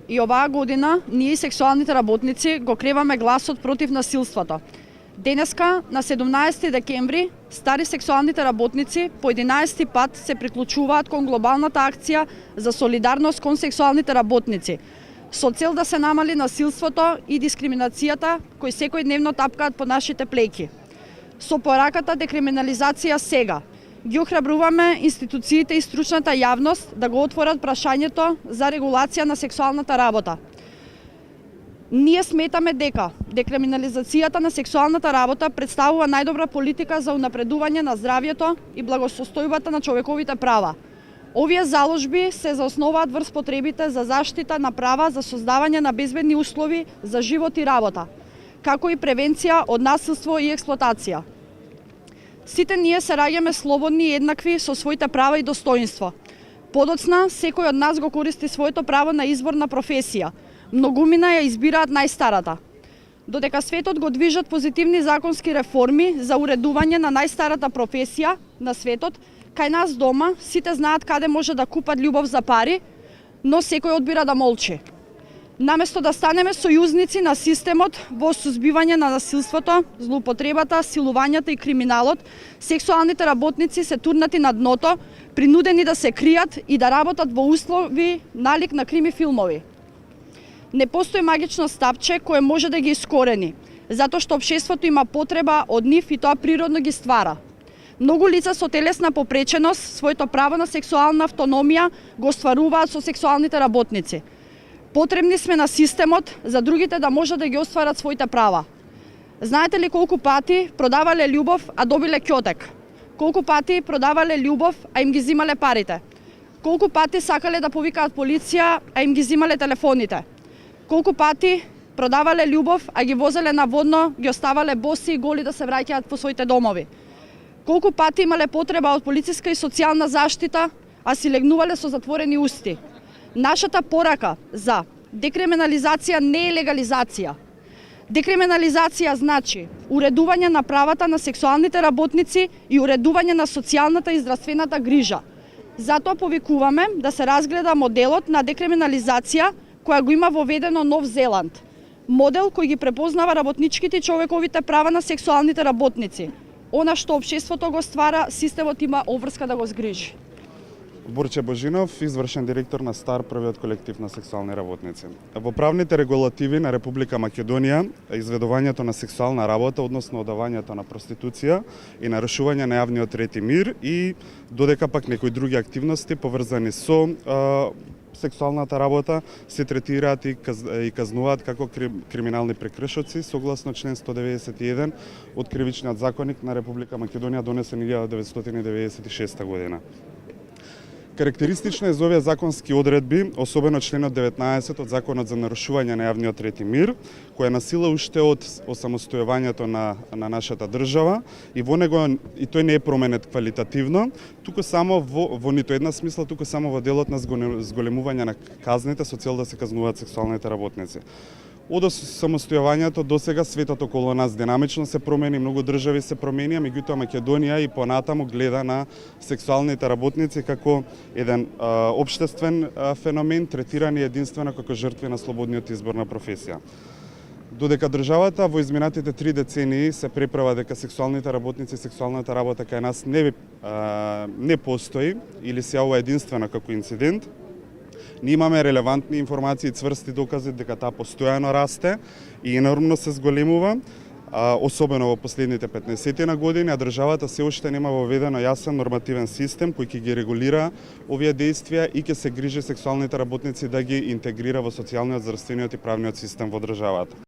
И оваа година ние сексуалните работници го креваме гласот против насилството. Денеска, на 17 декември, стари сексуалните работници по 11 пат се приклучуваат кон глобалната акција за солидарност кон сексуалните работници, со цел да се намали насилството и дискриминацијата кои секојдневно тапкаат по нашите плеќи. Со пораката декриминализација сега, ги охрабруваме институциите и стручната јавност да го отворат прашањето за регулација на сексуалната работа. Ние сметаме дека декриминализацијата на сексуалната работа представува најдобра политика за унапредување на здравјето и благосостојбата на човековите права. Овие заложби се заосноваат врз потребите за заштита на права за создавање на безбедни услови за живот и работа, како и превенција од насилство и експлоатација. Сите ние се раѓаме слободни и еднакви со своите права и достоинство. Подоцна, секој од нас го користи своето право на избор на професија. Многумина ја избираат најстарата. Додека светот го движат позитивни законски реформи за уредување на најстарата професија на светот, кај нас дома сите знаат каде може да купат љубов за пари, но секој одбира да молчи. Наместо да станеме сојузници на системот во сузбивање на насилството, злоупотребата, силувањето и криминалот, сексуалните работници се турнати на дното, принудени да се кријат и да работат во услови налик на крими филмови. Не постои магично стапче кое може да ги искорени, затоа што општеството има потреба од нив и тоа природно ги ствара. Многу лица со телесна попреченост своето право на сексуална автономија го остваруваат со сексуалните работници. Потребни сме на системот за другите да можат да ги остварат своите права. Знаете ли колку пати продавале љубов, а добиле ќотек? Колку пати продавале љубов, а им ги зимале парите? Колку пати сакале да повикаат полиција, а им ги зимале телефоните? Колку пати продавале љубов, а ги возеле на водно, ги оставале боси и голи да се враќаат по своите домови? Колку пати имале потреба од полициска и социјална заштита, а си легнувале со затворени усти? Нашата порака за декриминализација не е легализација. Декриминализација значи уредување на правата на сексуалните работници и уредување на социјалната и здравствената грижа. Затоа повикуваме да се разгледа моделот на декриминализација која го има воведено Нов Зеланд. Модел кој ги препознава работничките и човековите права на сексуалните работници. Она што општеството го ствара, системот има обврска да го згрижи. Борче Божинов, извршен директор на СТАР, првиот колектив на сексуални работници. Во правните регулативи на Република Македонија, изведувањето на сексуална работа, односно одавањето на проституција и нарушување на јавниот ред и мир и додека пак некои други активности поврзани со сексуалната работа се третираат и казнуваат како криминални прекршоци согласно член 191 од Кривичниот законник на Република Македонија донесен 1996 година. Карактеристично е за овие законски одредби, особено членот 19 од Законот за нарушување на јавниот ред и мир, која на сила уште од осамостојувањето на нашата држава и во него и тој не е променет квалитативно, туку само во нито една смисла, туку само во делот на зголемување на казните со цел да се казнуваат сексуалните работници. Од самостојувањето до сега светот околу нас динамично се промени, многу држави се промени, меѓутоа Македонија и понатаму гледа на сексуалните работници како еден општествен феномен, третирани единствено како жртви на слободниот избор на професија. Додека државата во изминатите 3 децении се преправа дека сексуалните работници и сексуалната работа кај нас не постои или се јавува единствено како инцидент, ние имаме релевантни информации и цврсти докази дека таа постојано расте и енормно се зголемува, особено во последните 15 години, а државата се уште нема воведено јасен нормативен систем кој ќе ги регулира овие действија и ќе се грижи сексуалните работници да ги интегрира во социјалниот, здравствениот и правниот систем во државата.